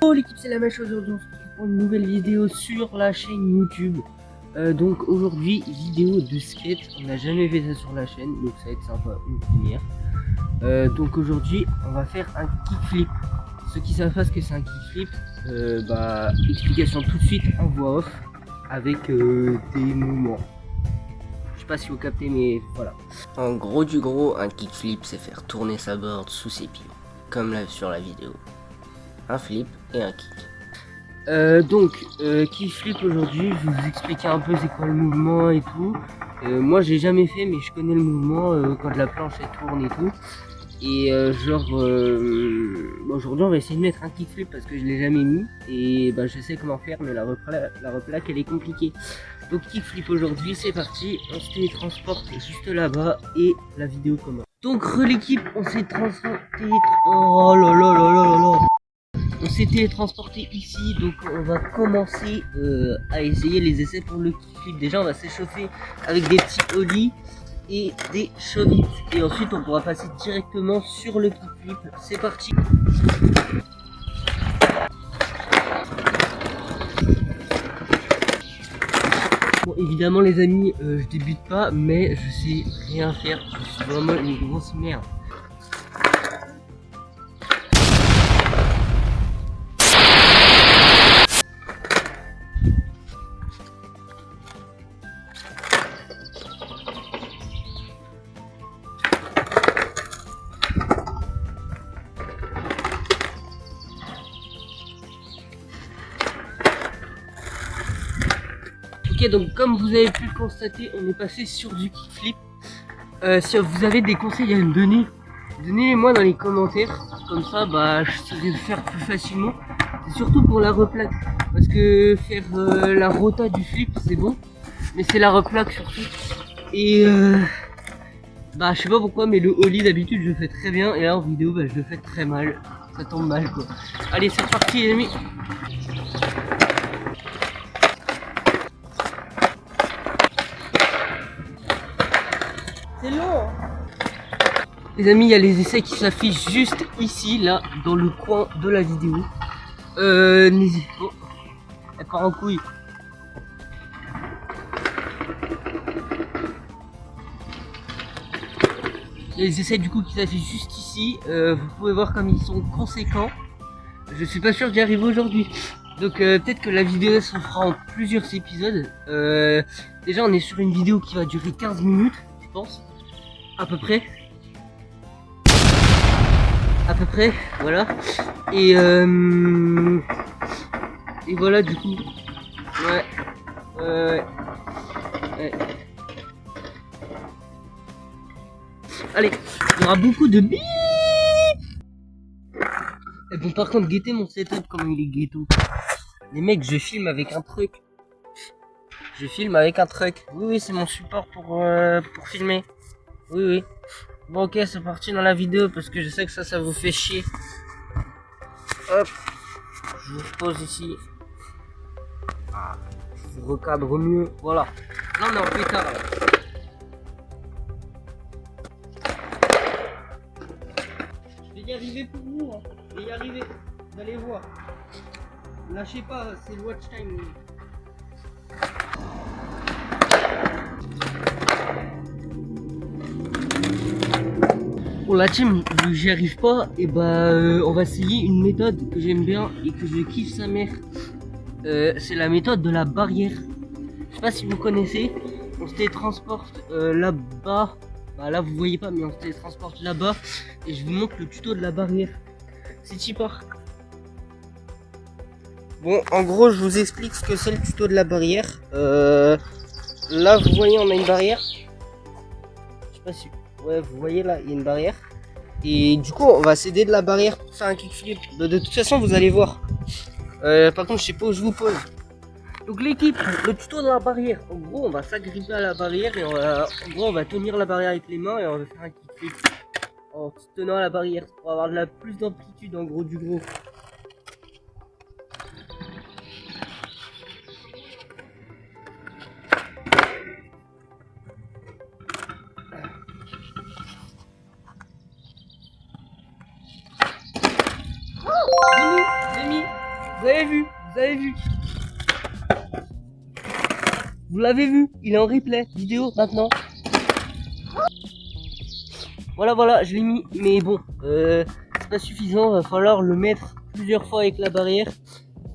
Oh l'équipe, c'est la même chose aujourd'hui, on se retrouve pour une nouvelle vidéo sur la chaîne YouTube. Donc aujourd'hui, vidéo de skate, on n'a jamais fait ça sur la chaîne, donc ça va être sympa, une première. Donc aujourd'hui, on va faire un kickflip. Ceux qui savent pas ce que c'est un kickflip, explication tout de suite en voix off, avec des mouvements. Je sais pas si vous captez, mais voilà. En gros du gros, un kickflip c'est faire tourner sa board sous ses pieds, comme là sur la vidéo. Un flip et un kick. Kickflip aujourd'hui, je vais vous expliquer un peu c'est quoi le mouvement et tout. Moi j'ai jamais fait, mais je connais le mouvement quand la planche elle tourne et tout. Et aujourd'hui on va essayer de mettre un kickflip parce que je l'ai jamais mis. Et je sais comment faire, mais la replaque elle est compliquée. Donc kickflip aujourd'hui, c'est parti, on se télétransporte juste là-bas et la vidéo commence. Donc l'équipe, on s'est transporté. Oh là là là là là là. On s'est télétransporté ici, donc on va commencer à essayer les essais pour le kickflip. Déjà on va s'échauffer avec des petits ollies et des chevilles. Et ensuite on pourra passer directement sur le kickflip. C'est parti. Bon évidemment les amis, je débute pas, mais je sais rien faire. Je suis vraiment une grosse merde. Ok, donc comme vous avez pu le constater, on est passé sur du kickflip. Si vous avez des conseils à me donner, donnez-les-moi dans les commentaires. Comme ça, je saurai le faire plus facilement. C'est surtout pour la replaque. Parce que faire la rota du flip, c'est bon. Mais c'est la replaque surtout. Et je sais pas pourquoi, mais le ollie d'habitude je le fais très bien. Et là en vidéo, je le fais très mal. Ça tombe mal quoi. Allez, c'est parti les amis. C'est long. Les amis, il y a les essais qui s'affichent juste ici, là, dans le coin de la vidéo. N'hésitez pas. Elle part en couille. Il y a les essais du coup qui s'affichent juste ici. Vous pouvez voir comme ils sont conséquents. Je suis pas sûr d'y arriver aujourd'hui. Donc peut-être que la vidéo se fera en plusieurs épisodes. Déjà on est sur une vidéo qui va durer 15 minutes, je pense. À peu près, voilà. Et voilà du coup. Ouais. Allez, il y aura beaucoup de bip. Et bon, par contre, guettez mon setup comme il est ghetto. Les mecs, je filme avec un truc. Oui, c'est mon support pour filmer. Oui. Bon, ok, c'est parti dans la vidéo parce que je sais que ça vous fait chier. Hop, je vous pose ici. Je vous recadre mieux. Voilà. Là, on est en pétard. Là. Je vais y arriver pour vous. Hein. Je vais y arriver. Vous allez voir. Lâchez pas, c'est le watch time. Pour la team, vu que j'y arrive pas, on va essayer une méthode que j'aime bien et que je kiffe sa mère. C'est la méthode de la barrière. Je sais pas si vous connaissez. On se télétransporte là-bas. Là vous voyez pas, mais on se télétransporte là-bas. Et je vous montre le tuto de la barrière. C'est cheaper. Bon, en gros, je vous explique ce que c'est le tuto de la barrière. Là, vous voyez, on a une barrière. Je sais pas si... Ouais, vous voyez là, il y a une barrière. Et du coup, on va s'aider de la barrière pour faire un kickflip. De toute façon, vous allez voir. Par contre, je sais pas où je vous pose. Donc l'équipe, le tuto de la barrière. En gros, on va s'agripper à la barrière et on va tenir la barrière avec les mains et on va faire un kickflip en se tenant à la barrière pour avoir plus d'amplitude en gros du gros. Demi. Vous avez vu, vous avez vu. Vous l'avez vu, il est en replay, vidéo maintenant. Voilà, je l'ai mis, mais bon, c'est pas suffisant, va falloir le mettre plusieurs fois avec la barrière.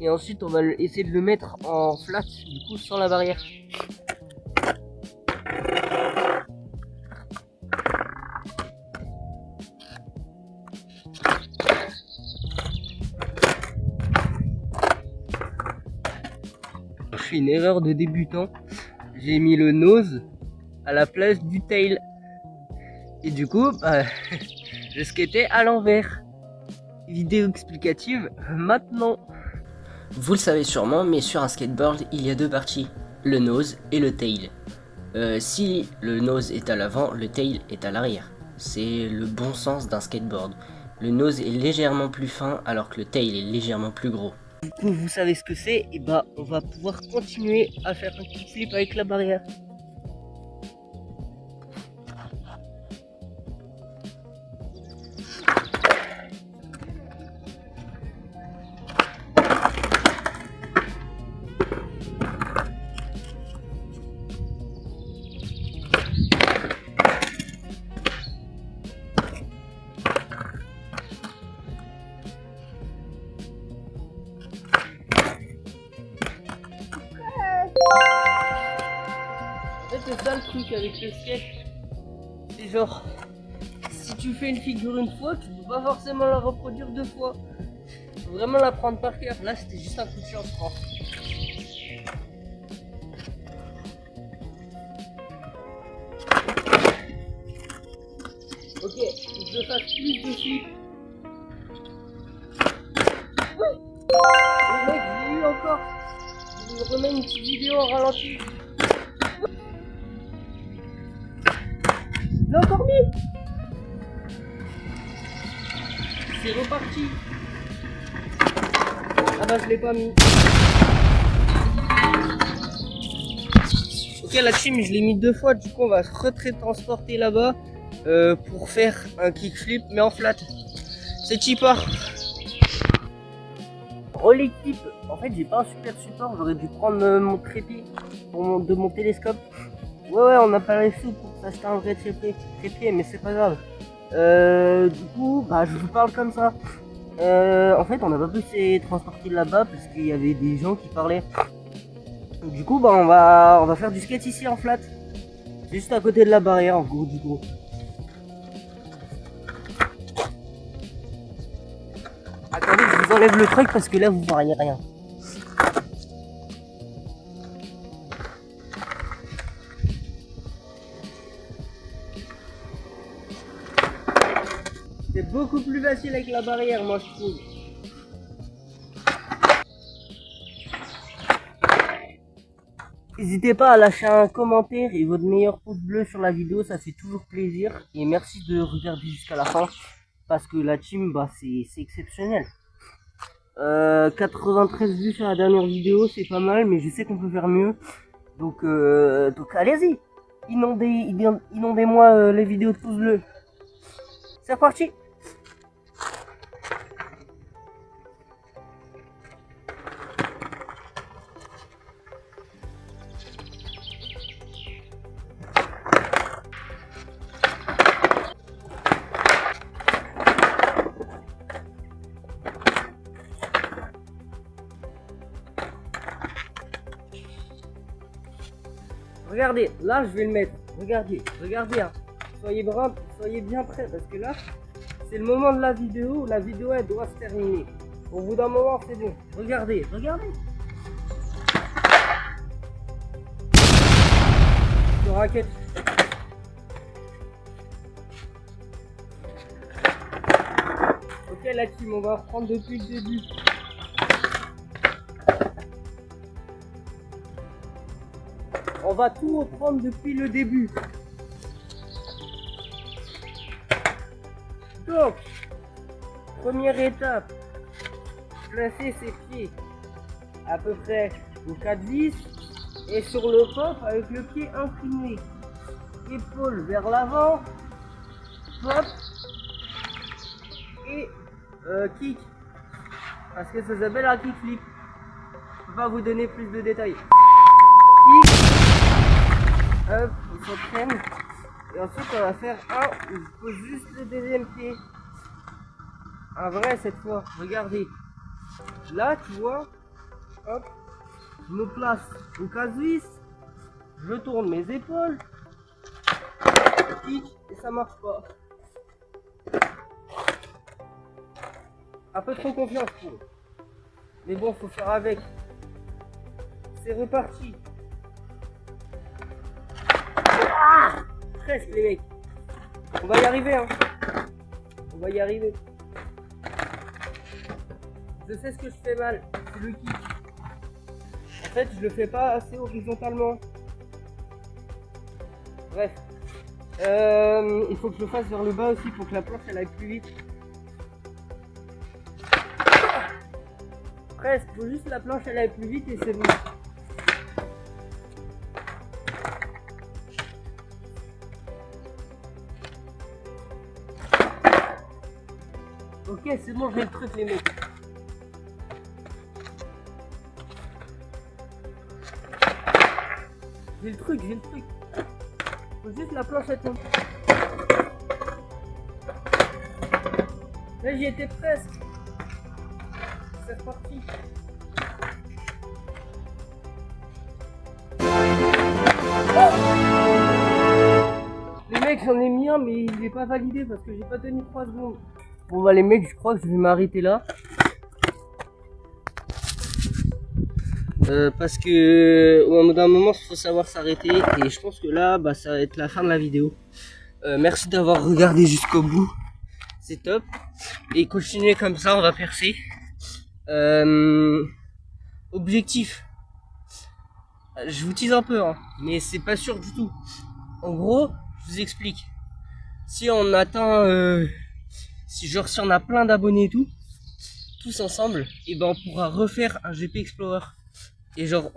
Et ensuite on va essayer de le mettre en flat, du coup sans la barrière. Je fais une erreur de débutant, j'ai mis le nose à la place du tail. Et du coup, je skatais à l'envers. Vidéo explicative maintenant. Vous le savez sûrement, mais sur un skateboard, il y a deux parties, le nose et le tail. Si le nose est à l'avant, le tail est à l'arrière. C'est le bon sens d'un skateboard. Le nose est légèrement plus fin alors que le tail est légèrement plus gros. Du coup, vous savez ce que c'est, et bah on va pouvoir continuer à faire un kickflip avec la barrière. En fait, c'est ça le truc avec le skate. C'est genre, si tu fais une figure une fois, tu peux pas forcément la reproduire deux fois. Faut vraiment la prendre par cœur. Là, c'était juste un coup de chance, je pense. Ok, faut que je fasse plus de flips. Oui. Le mec, je l'ai eu encore. Je me remets une petite vidéo en ralenti. Je l'ai encore mis. C'est reparti. Ah bah je l'ai pas mis. Ok la team, je l'ai mis deux fois, du coup on va se retransporter là-bas pour faire un kickflip mais en flat. C'est cheaper. Oh l'équipe, en fait j'ai pas un super support, j'aurais dû prendre mon trépied de mon télescope. Ouais on n'a pas les sous pour s'acheter un vrai trépied mais c'est pas grave. Du coup bah je vous parle comme ça. En fait on n'a pas pu se transporter là-bas parce qu'il y avait des gens qui parlaient. Donc, du coup bah on va faire du skate ici en flat. C'est juste à côté de la barrière en gros du coup. Attendez, je vous enlève le truc parce que là vous voyez rien. C'est beaucoup plus facile avec la barrière, moi je trouve. N'hésitez pas à lâcher un commentaire et votre meilleur pouce bleu sur la vidéo, ça fait toujours plaisir. Et merci de regarder jusqu'à la fin parce que la team, bah, c'est exceptionnel. 93 vues sur la dernière vidéo, c'est pas mal, mais je sais qu'on peut faire mieux. Donc allez-y, inondez-moi les vidéos de pouces bleus. C'est reparti. Regardez, là je vais le mettre. Regardez, hein. Soyez bien prêts parce que là, c'est le moment de la vidéo. La vidéo elle doit se terminer. Au bout d'un moment, c'est bon. Regardez. Sur raquette. Ok la team, on va reprendre depuis le début. On va tout reprendre depuis le début. Donc, première étape, placer ses pieds à peu près au 4-10 et sur le pop avec le pied incliné. Épaule vers l'avant, pop et kick. parce que ça s'appelle un kickflip. Je peux pas vous donner plus de détails. Kick, hop, on s'entraîne. Et ensuite on va faire un où je pose juste le deuxième pied. Un vrai cette fois, regardez. Là tu vois, hop, je me place au cas suisse, je tourne mes épaules, kick et ça marche pas. Un peu trop confiance pour eux. Mais bon, faut faire avec. C'est reparti. Ah, presque les mecs. On va y arriver hein. On va y arriver. Je sais ce que je fais mal, c'est le kick. En fait, je le fais pas assez horizontalement. Bref. Il faut que je le fasse vers le bas aussi pour que la planche elle aille plus vite. Presque, faut juste la planche elle aille plus vite et c'est bon. Ok, c'est bon, j'ai le truc les mecs. J'ai le truc. Faut juste la planche à tomber. Là j'y étais presque. C'est reparti. Oh, les mecs, j'en ai mis un mais il n'est pas validé parce que j'ai pas tenu 3 secondes. Bon bah les mecs, je crois que je vais m'arrêter là. Parce que au bout d'un moment il faut savoir s'arrêter et je pense que là bah, ça va être la fin de la vidéo. Merci d'avoir regardé jusqu'au bout, c'est top et continuez comme ça, on va percer. Objectif, je vous tease un peu hein, mais c'est pas sûr du tout. En gros, je vous explique, si on atteint si on a plein d'abonnés et tout, tous ensemble, et ben on pourra refaire un GP Explorer. Et genre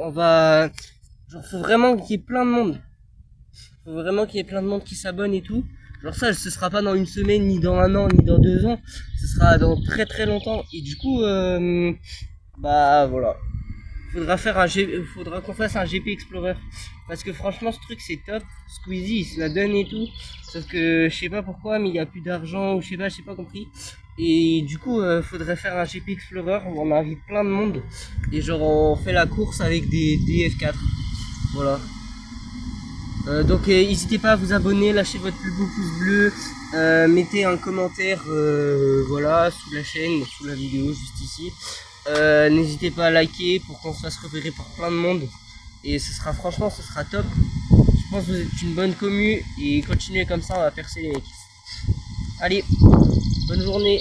faut vraiment qu'il y ait plein de monde. Faut vraiment qu'il y ait plein de monde qui s'abonne et tout. Genre ça, ce sera pas dans une semaine, ni dans un an, ni dans 2 ans. Ce sera dans très très longtemps. Et du coup, bah voilà. Faudra qu'on fasse un GP Explorer. Parce que franchement, ce truc c'est top. Squeezie, il se la donne et tout. Sauf que je sais pas pourquoi, mais il y a plus d'argent ou je sais pas compris. Et du coup, faudrait faire un GP Explorer où on invite plein de monde. Et genre, on fait la course avec des F4. Voilà. Donc, n'hésitez pas à vous abonner, lâchez votre plus beau pouce bleu. Mettez un commentaire, voilà, sous la chaîne, sous la vidéo, juste ici. N'hésitez pas à liker pour qu'on se fasse repérer par plein de monde. Et franchement, ce sera top. Je pense que vous êtes une bonne commu. Et continuez comme ça, on va percer les mecs. Allez, bonne journée.